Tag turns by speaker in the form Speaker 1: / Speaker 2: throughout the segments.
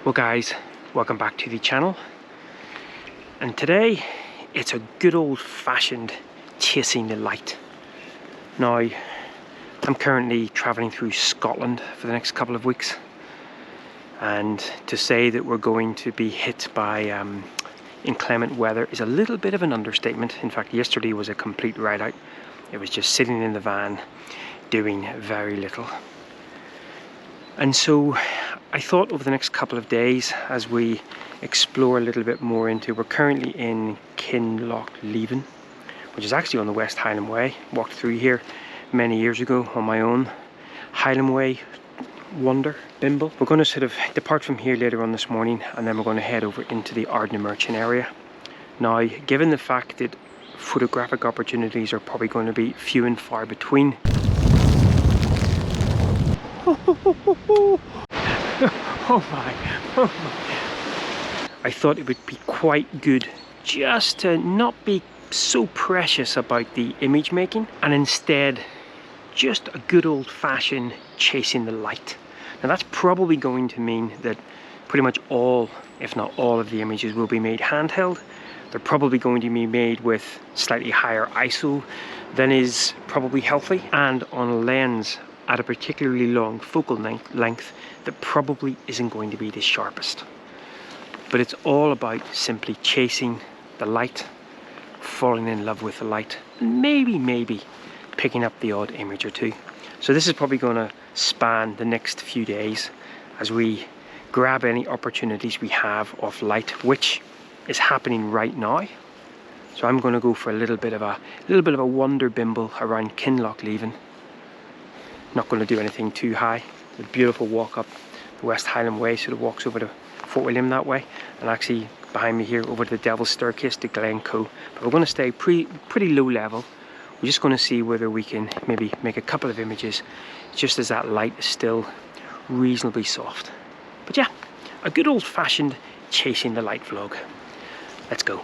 Speaker 1: Well guys, welcome back to the channel, and today it's a good old-fashioned chasing the light. Now I'm currently traveling through Scotland for the next couple of weeks, and to say that we're going to be hit by inclement weather is a little bit of an understatement. In fact, yesterday was a complete ride-out. It was just sitting in the van doing very little. And so I thought over the next couple of days, as we explore a little bit more into, we're currently in Kinlochleven, which is actually on the West Highland Way. Walked through here many years ago on my own Highland Way wander, Bimble. We're going to sort of depart from here later on this morning, and then we're going to head over into the Ardnamurchan area. Now, given the fact that photographic opportunities are probably going to be few and far between, oh my. I thought it would be quite good just to not be so precious about the image making, and instead just a good old-fashioned chasing the light. Now that's probably going to mean that pretty much all, if not all, of the images will be made handheld. They're probably going to be made with slightly higher ISO than is probably healthy, and on a lens at a particularly long focal length that probably isn't going to be the sharpest. But it's all about simply chasing the light, falling in love with the light, and maybe picking up the odd image or two. So this is probably going to span the next few days as we grab any opportunities we have of light, which is happening right now. So I'm going to go for a little bit of a wander bimble around Kinlochleven. Not going to do anything too high. A beautiful walk up the West Highland Way, sort of walks over to Fort William that way, and actually behind me here over to the Devil's Staircase to Glencoe. But we're going to stay pretty low level. We're just going to see whether we can maybe make a couple of images just as that light is still reasonably soft. But yeah, a good old-fashioned chasing the light vlog. Let's go.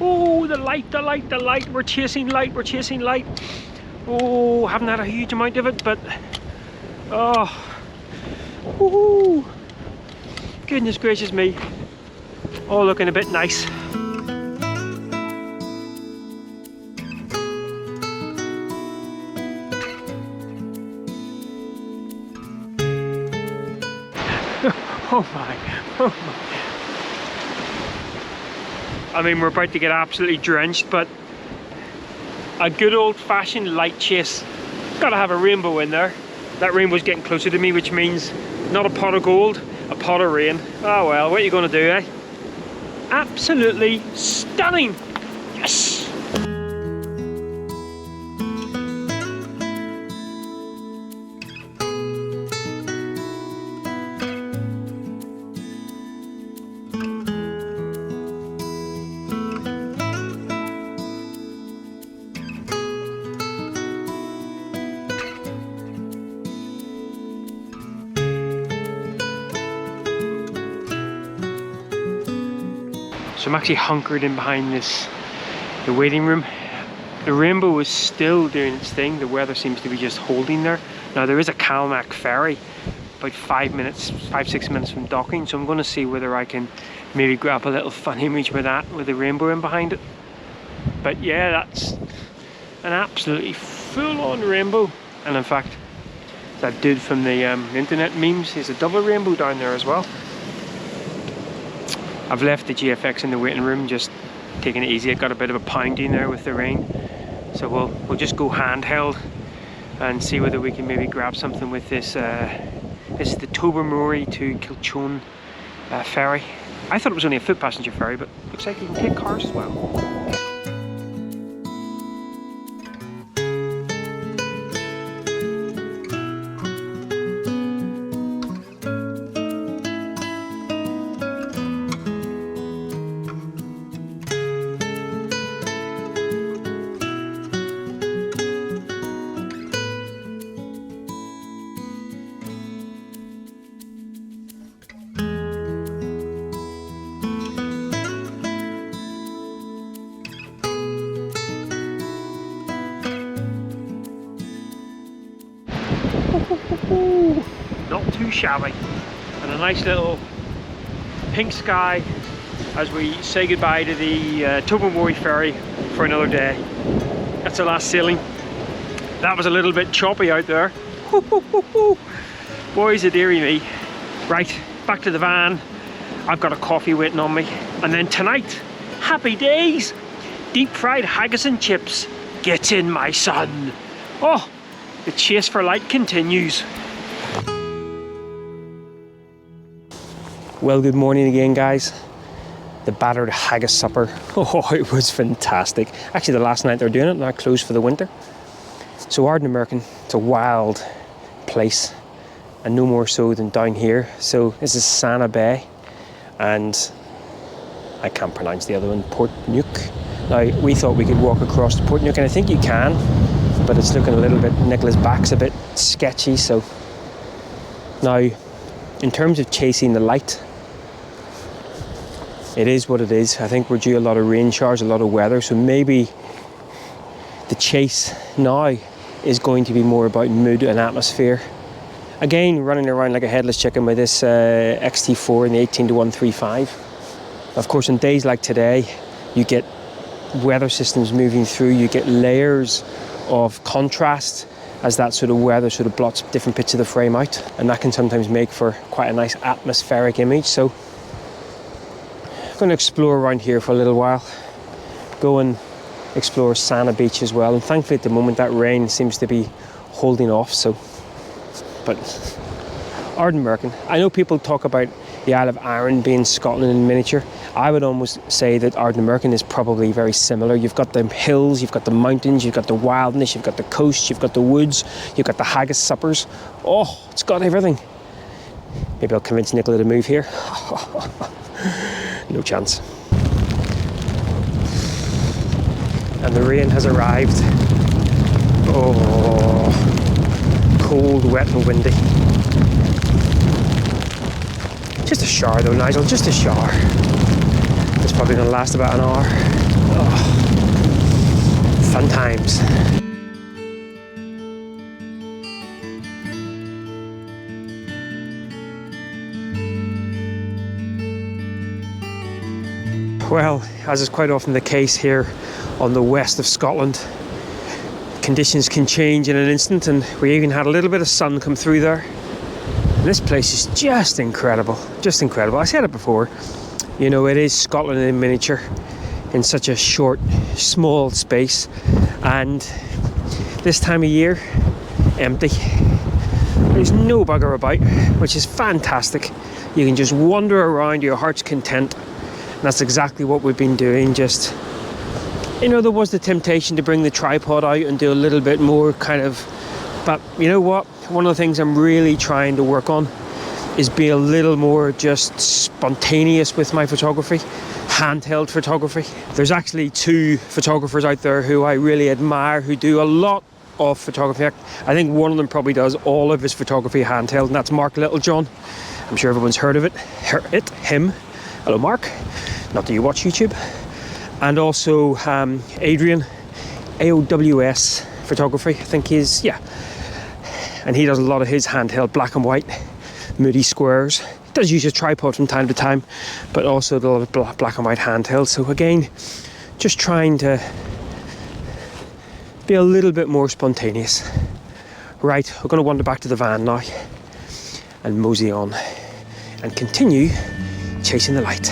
Speaker 1: Oh, the light, we're chasing light. Oh, haven't had a huge amount of it, but oh, woohoo, goodness gracious me, all looking a bit nice. Oh my. I mean, we're about to get absolutely drenched, but a good old-fashioned light chase. Gotta have a rainbow in there. That rainbow's getting closer to me, which means not a pot of gold, a pot of rain. Oh well, what are you gonna do, eh? Absolutely stunning! Yes! So I'm actually hunkered in behind the waiting room. The rainbow is still doing its thing. The weather seems to be just holding there. Now there is a Calmac ferry about 5-6 minutes from docking, so I'm going to see whether I can maybe grab a little fun image with that, with the rainbow in behind it. But yeah, that's an absolutely full-on rainbow. And in fact, that dude from the internet memes, there's a double rainbow down there as well. I've left the GFX in the waiting room just taking it easy. It got a bit of a pounding there with the rain, so we'll just go handheld and see whether we can maybe grab something with this. This is the Tobermory to Kilchone ferry. I thought it was only a foot passenger ferry, but looks like you can take cars as well. Not too shabby, and a nice little pink sky as we say goodbye to the Tobermory ferry for another day. That's the last sailing. That was a little bit choppy out there. Boys, a dearie me. Right, back to the van. I've got a coffee waiting on me, and then tonight, happy days, deep fried haggis and chips. Get in, my son. Oh, the chase for light continues. Well, good morning again, guys. The battered haggis supper. Oh, it was fantastic. Actually, the last night they were doing it, now closed for the winter. So Ardnamurchan, it's a wild place, and no more so than down here. So this is Sana Bay, and I can't pronounce the other one, Portneuk. Now, we thought we could walk across to Portneuk, and I think you can, but it's looking a little bit, Nicola's back's a bit sketchy. So now, in terms of chasing the light, it is what it is. I think we're due a lot of rain showers, a lot of weather, so maybe the chase now is going to be more about mood and atmosphere. Again, running around like a headless chicken with this XT4 in the 18-135. Of course, on days like today, you get weather systems moving through, you get layers of contrast as that sort of weather sort of blots different bits of the frame out, and that can sometimes make for quite a nice atmospheric image. So I'm going to explore around here for a little while, go and explore Sana Beach as well, and thankfully at the moment that rain seems to be holding off. So, but Ardnamurchan, I know people talk about the Isle of Arran being Scotland in miniature. I would almost say that Ardnamurchan is probably very similar. You've got the hills, you've got the mountains, you've got the wildness, you've got the coast, you've got the woods, you've got the haggis suppers. Oh, it's got everything. Maybe I'll convince Nicola to move here. No chance. And the rain has arrived. Oh, cold, wet and windy. Just a shower though, Nigel, just a shower. It's probably going to last about an hour. Oh, fun times. Well, as is quite often the case here on the west of Scotland, conditions can change in an instant, and we even had a little bit of sun come through there. And this place is just incredible, just incredible. I said it before, you know, it is Scotland in miniature in such a short, small space, and this time of year, empty. There's no bugger about, which is fantastic. You can just wander around to your heart's content. And that's exactly what we've been doing. Just, you know, there was the temptation to bring the tripod out and do a little bit more kind of, but you know what? One of the things I'm really trying to work on is be a little more just spontaneous with my photography, handheld photography. There's actually two photographers out there who I really admire, who do a lot of photography. I think one of them probably does all of his photography handheld, and that's Mark Littlejohn. I'm sure everyone's heard of him. Hello, Mark. Not that you watch YouTube. And also Adrian, AOWS Photography, I think he's, yeah. And he does a lot of his handheld black and white, moody squares. He does use a tripod from time to time, but also a lot of black and white handheld. So again, just trying to be a little bit more spontaneous. Right, we're going to wander back to the van now and mosey on and continue chasing the light.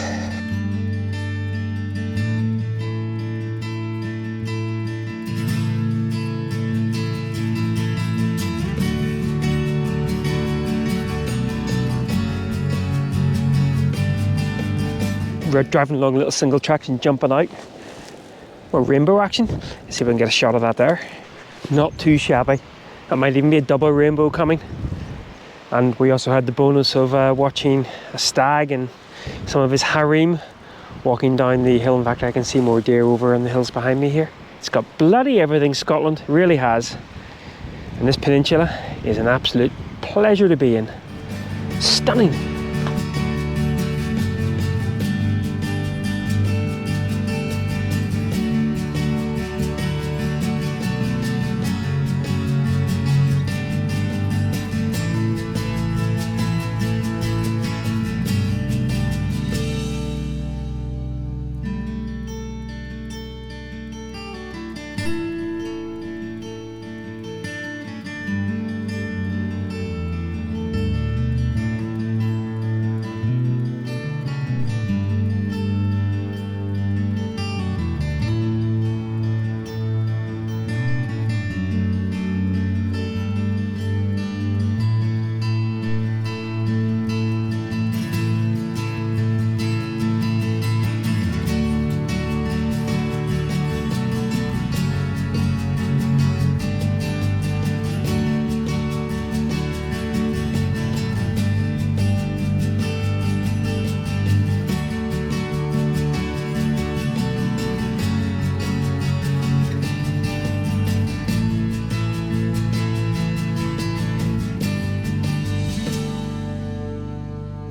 Speaker 1: We're driving along little single tracks and jumping out. Or rainbow action. Let's see if we can get a shot of that there. Not too shabby. That might even be a double rainbow coming. And we also had the bonus of watching a stag and some of his harem walking down the hill. In fact, I can see more deer over on the hills behind me here. It's got bloody everything, Scotland. It really has. And this peninsula is an absolute pleasure to be in. Stunning.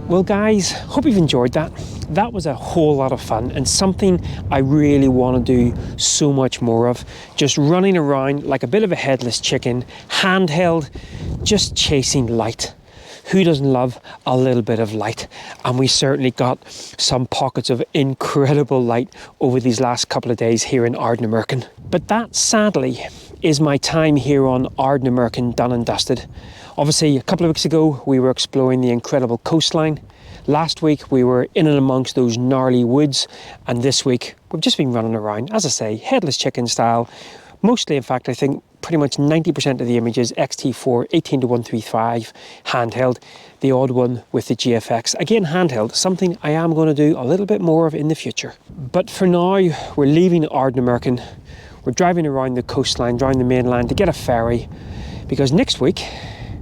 Speaker 1: Well guys, hope you've enjoyed that. That was a whole lot of fun and something I really want to do so much more of. Just running around like a bit of a headless chicken, handheld, just chasing light. Who doesn't love a little bit of light? And we certainly got some pockets of incredible light over these last couple of days here in Ardnamurchan. But that, sadly, is my time here on Ardnamurchan done and dusted. Obviously, a couple of weeks ago, we were exploring the incredible coastline. Last week, we were in and amongst those gnarly woods. And this week, we've just been running around, as I say, headless chicken style. Mostly, in fact, I think pretty much 90% of the images, X-T4, 18-135, handheld. The odd one with the GFX. Again, handheld, something I am going to do a little bit more of in the future. But for now, we're leaving Ardnamurchan. We're driving around the coastline, around the mainland to get a ferry. Because next week,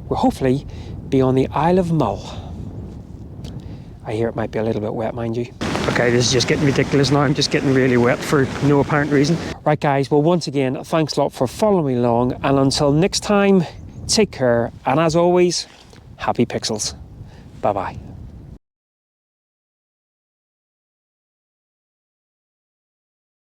Speaker 1: we'll hopefully be on the Isle of Mull. I hear it might be a little bit wet, mind you. Okay, this is just getting ridiculous now. I'm just getting really wet for no apparent reason. Right guys, well once again, thanks a lot for following me along. And until next time, take care. And as always, happy pixels. Bye-bye.